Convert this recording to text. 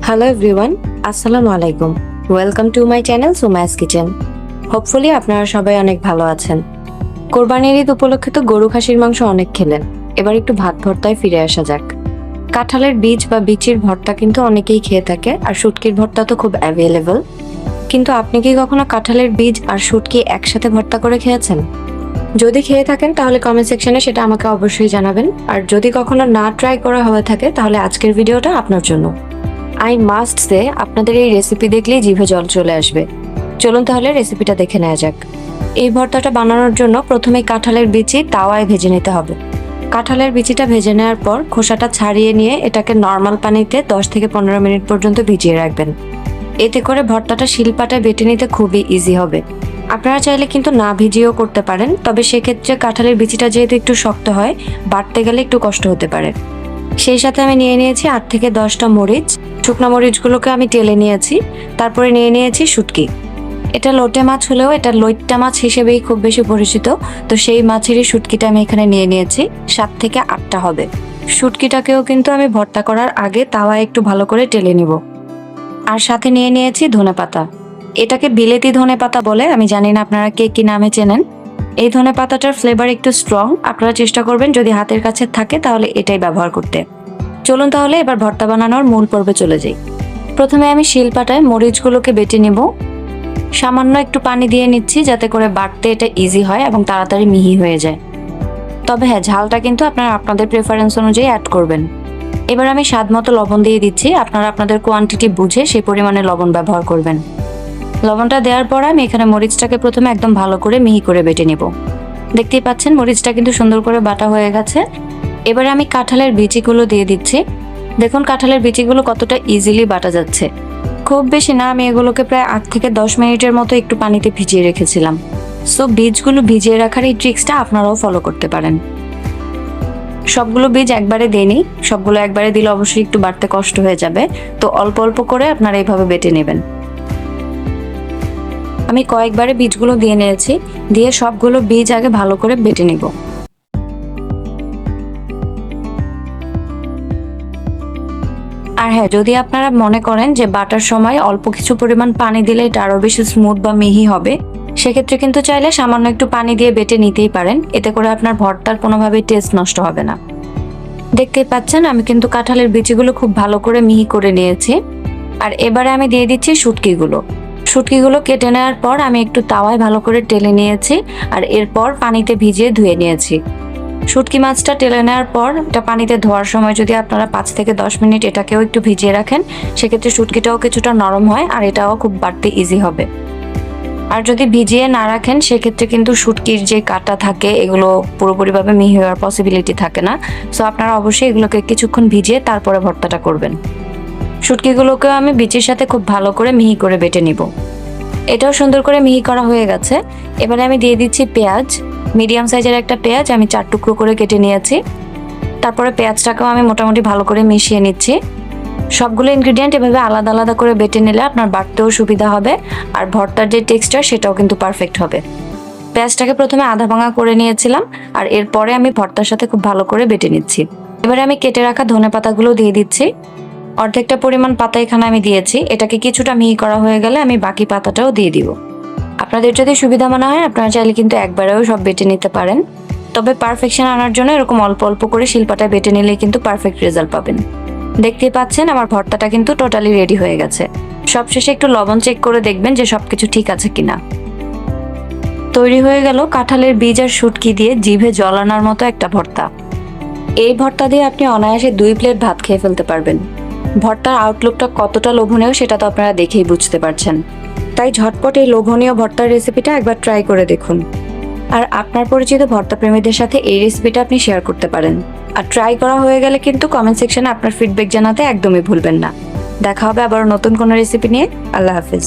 Hello everyone, আসসালামু আলাইকুম। Welcome to my channel Sumaya's kitchen. Hopefully আপনারা সবাই অনেক ভালো আছেন। কোরবানির ঈদ উপলক্ষে তো গরু খাসির মাংস অনেক খেলেন, এবার একটু ভাত ভর্তায় ফিরে আসা যাক। কাঁঠালের বীজ বা বিচির ভর্তা কিন্তু অনেকেই খেয়ে থাকে, আর শুটকির ভর্তা তো খুব অ্যাভেলেবল। কিন্তু আপনি কি কখনো কাঁঠালের বীজ আর শুটকি একসাথে ভর্তা করে খেয়েছেন? যদি খেয়ে থাকেন তাহলে কমেন্ট সেকশনে সেটা আমাকে অবশ্যই জানাবেন। আর যদি কখনো না ট্রাই করা হয়ে থাকে তাহলে আজকের ভিডিওটা আপনার জন্য। আই মাস্ট সে, আপনাদের এই রেসিপি দেখলেই জিভে জল চলে আসবে। চলুন তাহলে রেসিপিটা দেখে নেওয়া যাক। এই ভর্তাটা বানানোর জন্য প্রথমে কাঁঠালের বিচি তাওয়ায় ভেজে নিতে হবে। কাঁঠালের বিচিটা ভেজে নেওয়ার পর খোসাটা ছাড়িয়ে নিয়ে এটাকে নর্মাল পানিতে 10 থেকে 15 মিনিট পর্যন্ত ভিজিয়ে রাখবেন। এতে করে ভর্তাটা শিলপাটায় বেটে নিতে খুবই ইজি হবে। আপনারা চাইলে কিন্তু না ভিজিয়েও করতে পারেন, তবে সেক্ষেত্রে কাঁঠালের বিচিটা যেহেতু একটু শক্ত হয়, বাটতে গেলে একটু কষ্ট হতে পারে। সেই সাথে আমি নিয়ে নিয়েছি 8 থেকে 10টা মরিচ। শুকনো মরিচগুলোকে আমি টেলে নিয়েছি। তারপরে নিয়ে নিয়েছি শুটকি। এটা লোটে মাছ হলেও এটা লইট্টা মাছ হিসেবেই খুব বেশি পরিচিত, তো সেই মাছেরই শুটকিটা আমি এখানে নিয়ে নিয়েছি। 7 থেকে 8টা হবে। শুটকিটাকেও কিন্তু আমি ভর্তা করার আগে তাওয়ায় একটু ভালো করে টেলে নিব। আর সাথে নিয়ে নিয়েছি ধনেপাতা। এটাকে বিলেতি ধনেপাতা বলে, আমি জানি না আপনারা কে কি নামে চেনেন। এই ধনেপাতাটার ফ্লেভার একটু স্ট্রং, আপনারা চেষ্টা করবেন যদি হাতের কাছে থাকে তাহলে এটাই ব্যবহার করতে। চলুন তাহলে এবার ভর্তা বানানোর মূল পর্বে চলে যাই। প্রথমে আমি শিলপাটায় মরিচগুলোকে বেটে নিব। সামান্য একটু পানি দিয়ে নিচ্ছি যাতে করে বাটতে এটা ইজি হয় এবং তাড়াতাড়ি মিহি হয়ে যায়। তবে হ্যাঁ, ঝালটা কিন্তু আপনারা আপনাদের প্রেফারেন্স অনুযায়ী অ্যাড করবেন। এবার আমি স্বাদ মতো লবণ দিয়ে দিচ্ছি, আপনারা আপনাদের কোয়ান্টিটি বুঝে সেই পরিমাণে লবণ ব্যবহার করবেন। লবণটা দেওয়ার পর আমি এখানে মরিচটাকে প্রথমে একদম ভালো করে মিহি করে বেটে নেব। দেখতেই পাচ্ছেন মরিচটা কিন্তু সুন্দর করে বাটা হয়ে গেছে। এবারে আমি কাঁঠালের বিচিগুলো দিয়ে দিচ্ছি। দেখুন কাঁঠালের বিচিগুলো কতটা ইজিলি বাটা যাচ্ছে। খুব বেশি না, আমি এগুলোকে প্রায় 8 থেকে 10 মিনিটের মতো একটু পানিতে ভিজিয়ে রেখেছিলাম। সো বীজগুলো ভিজিয়ে রাখার এই ট্রিক্সটা আপনারাও ফলো করতে পারেন। সবগুলো বীজ একবারে দেইনি, সবগুলো একবারে দিলে অবশ্যই একটু বাটতে কষ্ট হয়ে যাবে, তো অল্প অল্প করে আপনারা এইভাবে বেটে নেবেন। আমি কয়েকবারে বীজগুলো দিয়ে নিয়েছি, দিয়ে সবগুলো বীজ আগে ভালো করে বেটে নিব। আর হ্যাঁ, যদি আপনারা মনে করেন যে বাটার সময় অল্প কিছু পরিমাণ পানি দিলে এটা আরো বেশি স্মুথ বা মিহি হবে, সেক্ষেত্রে কিন্তু চাইলে সামান্য একটু পানি দিয়ে বেটে নিতেই পারেন। এতে করে আপনার ভর্তার কোনোভাবেই টেস্ট নষ্ট হবে না। দেখতেই পাচ্ছেন আমি কিন্তু কাঁঠালের বিচিগুলো খুব ভালো করে মিহি করে নিয়েছি। আর এবারে আমি দিয়ে দিচ্ছি শুটকিগুলো কেটে নেওয়ার পর আমি একটু তাওয়ায় ভালো করে টেলে নিয়েছি, আর এরপর পানিতে ভিজিয়ে ধুয়ে নিয়েছি। শুটকি মাছটা টেলে নেওয়ার পর এটা পানিতে ধোয়ার সময় যদি আপনারা 5 থেকে 10 মিনিট এটাকেও একটু ভিজিয়ে রাখেন, সেক্ষেত্রে শুটকিটাও কিছুটা নরম হয় আর এটাও খুব বাটতে ইজি হবে। আর যদি ভিজিয়ে না রাখেন সেক্ষেত্রে কিন্তু শুটকির যে কাঁটা থাকে এগুলো পুরোপুরিভাবে মিহি হওয়ার পসিবিলিটি থাকে না। সো আপনারা অবশ্যই এগুলোকে কিছুক্ষণ ভিজিয়ে তারপরে ভর্তাটা করবেন। শুটকিগুলোকেও আমি বিচির সাথে খুব ভালো করে মিহি করে বেটে নিব। এটাও সুন্দর করে মিহি করা হয়ে গেছে। এবারে আমি দিয়ে দিচ্ছি পেঁয়াজ। মিডিয়াম সাইজের একটা পেঁয়াজ আমি 4 টুকরো করে কেটে নিয়েছি। তারপরে পেঁয়াজটাকেও আমি মোটামুটি ভালো করে মিশিয়ে নিচ্ছি। সবগুলো ইনগ্রিডিয়েন্ট এভাবে আলাদা আলাদা করে বেটে নিলে আপনার বাটতেও সুবিধা হবে, আর ভর্তার যে টেক্সচার সেটাও কিন্তু পারফেক্ট হবে। পেঁয়াজটাকে প্রথমে আধা ভাঙা করে নিয়েছিলাম, আর এরপরে আমি ভর্তার সাথে খুব ভালো করে বেটে নিচ্ছি। এবারে আমি কেটে রাখা ধনেপাতাগুলো দিয়ে দিচ্ছি। অর্ধেকটা পরিমাণ পাতা এখানে আমি দিয়েছি। এটাকে কিছুটা মিহি করা হয়ে গেলে আমি বাকি পাতাটাও দিয়ে দিব। আপনাদের যদি সুবিধা মনে হয় আপনারা চাইলে কিন্তু একবারেও সব বেটে নিতে পারেন, তবে পারফেকশন আনার জন্য এরকম অল্প অল্প করে শিলপাটায় বেটে নিলে কিন্তু পারফেক্ট রেজাল্ট পাবেন। দেখতেই পাচ্ছেন আমার ভর্তাটা কিন্তু টোটালি রেডি হয়ে গেছে। সবশেষে একটু লবণ চেক করে দেখবেন যে সবকিছু ঠিক আছে কিনা। তৈরি হয়ে গেল কাঁঠালের বীজ আর শুটকি দিয়ে জিভে জল আনার মতো একটা ভর্তা। এই ভর্তা দিয়ে আপনি অনায়াসে 2 প্লেট ভাত খেয়ে ফেলতে পারবেন। ভর্তার আউটলুকটা কতটা লোভনীয় সেটা তো আপনারা দেখেই বুঝতে পারছেন। তাই ঝটপট এই লোভনীয় ভর্তার রেসিপিটা একবার ট্রাই করে দেখুন। আর আপনার পরিচিত ভর্তা প্রেমীদের সাথে এই রেসিপিটা আপনি শেয়ার করতে পারেন। আর ট্রাই করা হয়ে গেলে কিন্তু কমেন্ট সেকশনে আপনার ফিডব্যাক জানাতে একদমই ভুলবেন না। দেখা হবে আবার নতুন কোনো রেসিপি নিয়ে। আল্লাহ হাফিজ।